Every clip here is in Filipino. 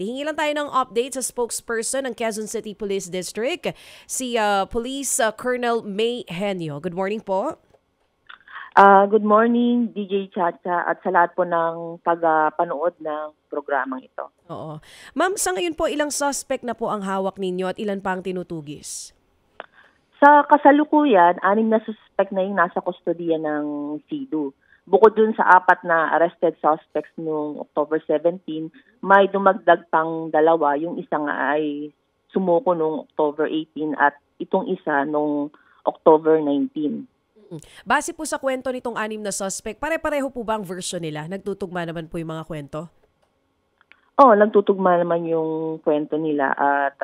Hihingi lang tayo ng update sa spokesperson ng Quezon City Police District, si Police Colonel May Henyo. Good morning po. Good morning, DJ Chacha, at sa lahat po ng panood ng programang ito. Oo. Ma'am, sa ngayon po, ilang suspect na po ang hawak ninyo at ilan pa ang tinutugis? Sa kasalukuyan, 6 na suspect na yung nasa kustodiya ng CIDU. Bukod dun sa 4 na arrested suspects noong October 17, may dumagdag pang 2. Yung isa nga ay sumuko noong October 18 at itong isa noong October 19. Base po sa kwento nitong 6 na suspect, pare-pareho po ba ang version nila? Nagtutugma naman po yung mga kwento? Oo, nagtutugma naman yung kwento nila at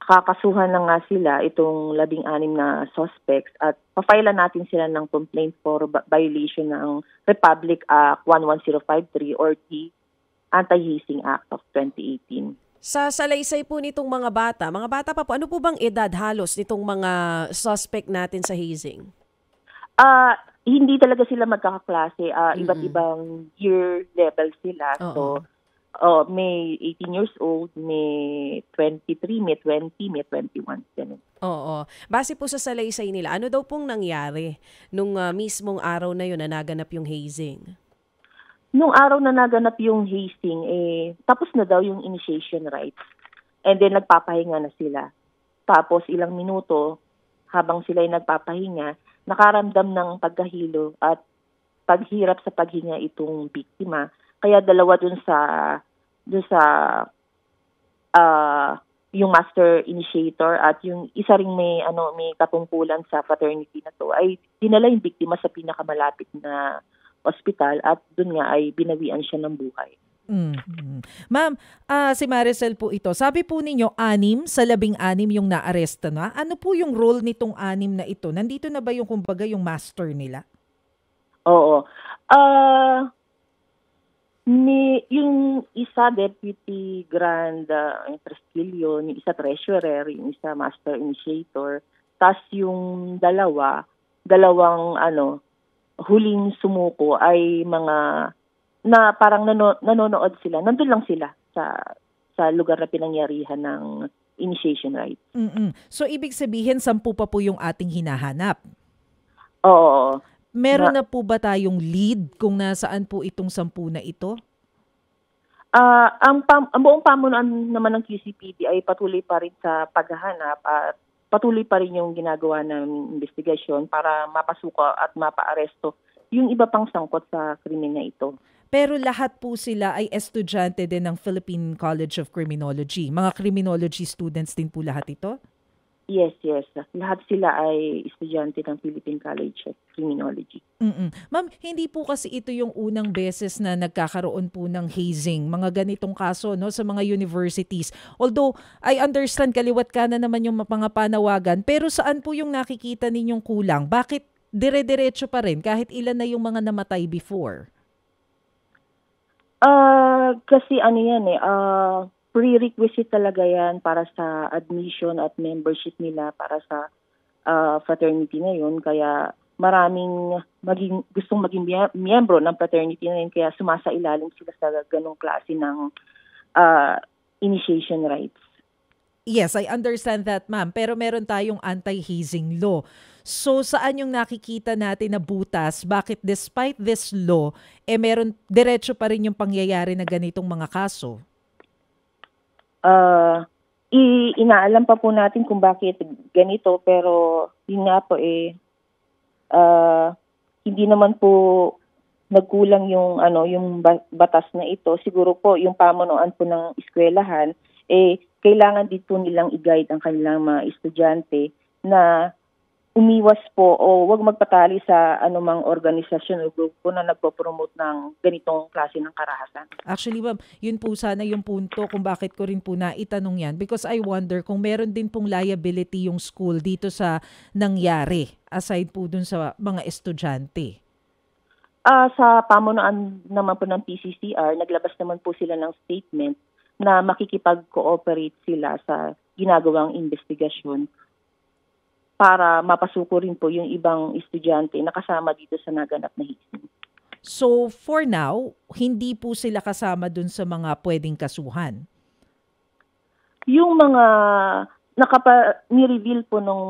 kakasuhan na nga sila itong 16 na suspects at papailan natin sila ng complaint for violation ng Republic Act 11053 or the Anti-Hazing Act of 2018. Sa salaysay po nitong mga bata pa po, ano po bang edad halos nitong mga suspect natin sa hazing? Hindi talaga sila magkakaklase. Iba't ibang year level sila. Oo. So, may 18 years old, may 23, may 20, may 21. Ganun. Oo. Base po sa salaysay nila, ano daw pong nangyari nung mismong araw na yun na naganap yung hazing? Nung araw na naganap yung hazing, tapos na daw yung initiation rites. And then nagpapahinga na sila. Tapos ilang minuto, habang sila ay nagpapahinga, nakaramdam ng pagkahilo at paghirap sa paghinga itong biktima. Kaya dalawa dun sa yung master initiator at yung isa ring may katungkulan sa fraternity na to ay dinala yung biktima sa pinakamalapit na ospital at dun nga ay binawian siya ng buhay. Ma'am, si Maricel po ito. Sabi po ninyo 6 sa 16 yung naaresta na. Ano po yung role nitong 6 na ito? Nandito na ba yung kumbaga yung master nila? Oo. Yung isa deputy grand Prestilio, yung isa treasurer, yung isa master initiator, tas yung dalawang huling sumuko ay mga na parang nanonood sila. Nandun lang sila sa lugar na pinangyarihan ng initiation rites. So ibig sabihin 10 pa po yung ating hinahanap? Oo. Meron na po ba tayong lead kung nasaan po itong 10 na ito? Ang buong pamunuan naman ng QCPD ay patuloy pa rin sa paghahanap at patuloy pa rin yung ginagawa ng investigasyon para mapasuko at mapaaresto yung iba pang sangkot sa krimen na ito. Pero lahat po sila ay estudyante din ng Philippine College of Criminology. Mga criminology students din po lahat ito? Yes. Lahat sila ay estudyante ng Philippine College of Criminology. Ma'am, hindi po kasi ito yung unang beses na nagkakaroon po ng hazing, mga ganitong kaso sa mga universities. Although, I understand kaliwat kanan naman yung mga panawagan, pero saan po yung nakikita ninyong kulang? Bakit dire-diretso pa rin kahit ilan na yung mga namatay before? Kasi prerequisite talaga yan para sa admission at membership nila para sa fraternity na yun. Kaya maraming gustong maging miyembro ng fraternity na yun. Kaya sumasailalim sila sa ganong klase ng initiation rites. Yes, I understand that, ma'am. Pero meron tayong anti-hazing law. So saan yung nakikita natin na butas? Bakit despite this law, meron diretso pa rin yung pangyayari na ganitong mga kaso? Inaalam pa po natin kung bakit ganito, pero yun nga po hindi naman po nagkulang yung batas na ito. Siguro po yung pamunuan po ng eskwelahan kailangan din po nilang i-guide ang kanilang mga estudyante na umiwas po o wag magpatali sa anumang organisasyon o grupo na nagpo-promote ng ganitong klase ng karahasan. Actually, ma'am, yun po sana yung punto kung bakit ko rin po naitanong yan because I wonder kung meron din pong liability yung school dito sa nangyari aside po dun sa mga estudyante. Sa pamunuan naman po ng PCCR, naglabas naman po sila ng statement na makikipag-cooperate sila sa ginagawang investigasyon para mapasuko rin po yung ibang estudyante na kasama dito sa naganap na hazing. So for now, hindi po sila kasama dun sa mga pwedeng kasuhan. Yung mga ni-reveal po nung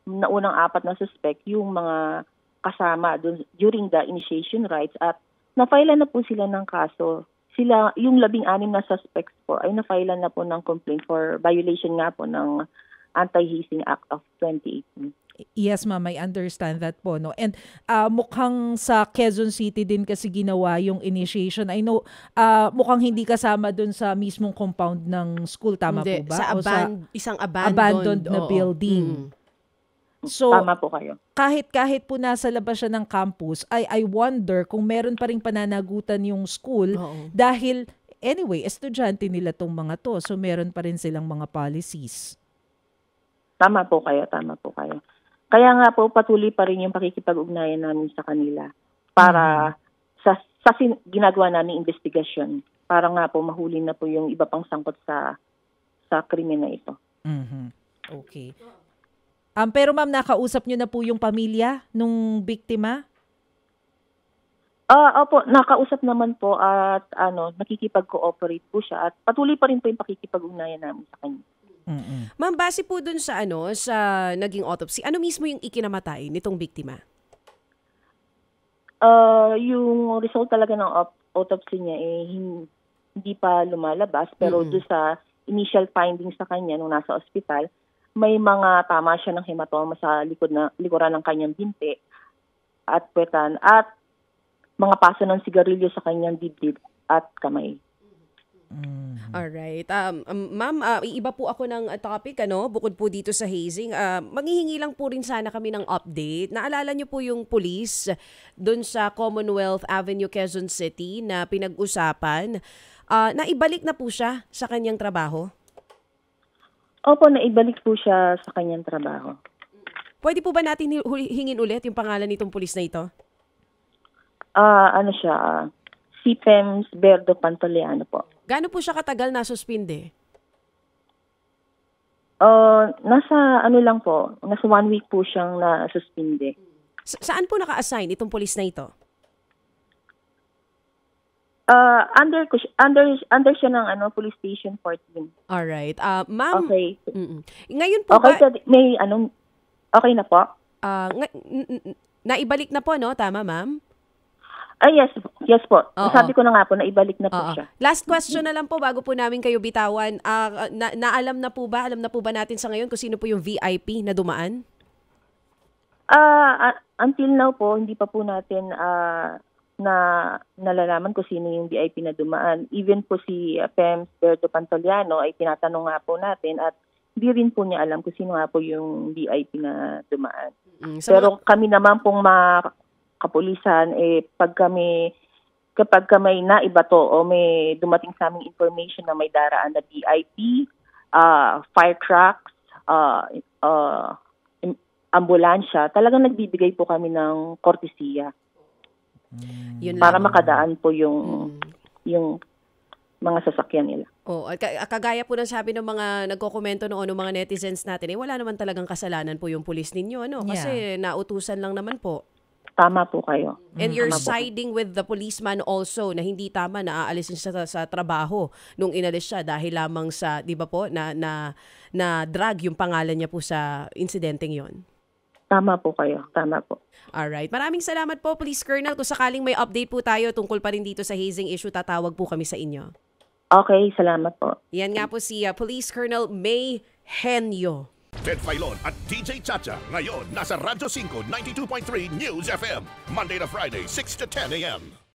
naunang 4 na suspect, yung mga kasama dun, during the initiation rites, at na-file na po sila ng kaso. Sila, yung 16 na suspects po ay na-file na po ng complaint for violation nga po ng Anti-Hazing Act of 2018. Yes, ma'am, I understand that po, no. And mukhang sa Quezon City din kasi ginawa yung initiation. I know mukhang hindi kasama dun sa mismong compound ng school, tama Hindi, po ba? sa O isang abandoned na oo. building. Mm. So Tama po kayo. kahit po nasa labas siya ng campus, I wonder kung meron pa ring pananagutan yung school Oo. dahil anyway, estudyante nila tong mga to. So meron pa rin silang mga policies. Tama po kayo, tama po kayo. Kaya nga po patuloy pa rin yung pakikipag-ugnayan namin sa kanila para sa ginagawa namin investigasyon para nga po mahuli na po yung iba pang sangkot sa krimen na ito. Mhm. Okay. Pero ma'am, nakausap niyo na po yung pamilya nung biktima? Opo, nakausap naman po at nakikipag-cooperate po siya at patuloy pa rin po yung pakikipag-ugnayan namin sa kanya. Mm-mm. Ma'am, base po dun sa sa naging autopsy, ano mismo yung ikinamatay nitong biktima? Yung result talaga ng autopsy niya hindi pa lumalabas pero doon sa initial findings sa kanya nung nasa ospital, may mga tama siya ng hematoma sa likuran ng kanyang binti at puwetan at mga paso ng sigarilyo sa kanyang dibdib at kamay. Alright. Ma'am, iba po ako ng topic, bukod po dito sa hazing. Manghihingi lang po rin sana kami ng update. Naalala niyo po yung police doon sa Commonwealth Avenue, Quezon City na pinag-usapan. Naibalik na po siya sa kanyang trabaho? Opo, naibalik po siya sa kanyang trabaho. Pwede po ba natin hingin ulit yung pangalan nitong police na ito? Si Pems Berdo Pantoliano po. Gaano po siya katagal na suspinde? Nasa nasa 1 week po siyang na-suspinde. Saan po naka-assign itong police na ito? Under siya ng Police Station 14. Alright. Ma'am, Okay. ngayon po Okay, ba, okay na po? naibalik na po, no? Tama, ma'am? Yes po. Oo. Sabi ko na nga po, naibalik na po Oo. siya. Last question na lang po bago po namin kayo bitawan. Alam na po ba natin sa ngayon kung sino po yung VIP na dumaan? Until now po, hindi pa po natin na nalalaman kung sino yung VIP na dumaan. Even po si Pems Berdo Pantoliano ay tinatanong nga po natin at hindi rin po niya alam kung sino nga po yung VIP na dumaan. Pero kami naman pong kapulisan, kapag may naibato o may dumating sa aming information na may daraan na VIP, fire trucks, ambulansya, talagang nagbibigay po kami ng kortesiya Yun para lang. makadaan po yung mga sasakyan nila. Kagaya po ng sabi ng mga nagkokomento noon ng mga netizens natin, wala naman talagang kasalanan po yung pulis ninyo, kasi nautusan lang naman po. Tama po kayo. And you're Tama po. siding with the policeman also na hindi tama na aalisin siya sa trabaho nung inalis siya dahil lamang sa, di ba po, na drag yung pangalan niya po sa insidenteng yon. Tama po kayo. Tama po. Alright. Maraming salamat po, Police Colonel. Kung sakaling may update po tayo tungkol pa rin dito sa hazing issue, tatawag po kami sa inyo. Okay, salamat po. Yan nga po si Police Colonel May Henyo. Ted Filon at DJ Chacha. Ngayon, nasa Radyo 5, 92.3 News FM. Monday to Friday, 6 to 10 a.m.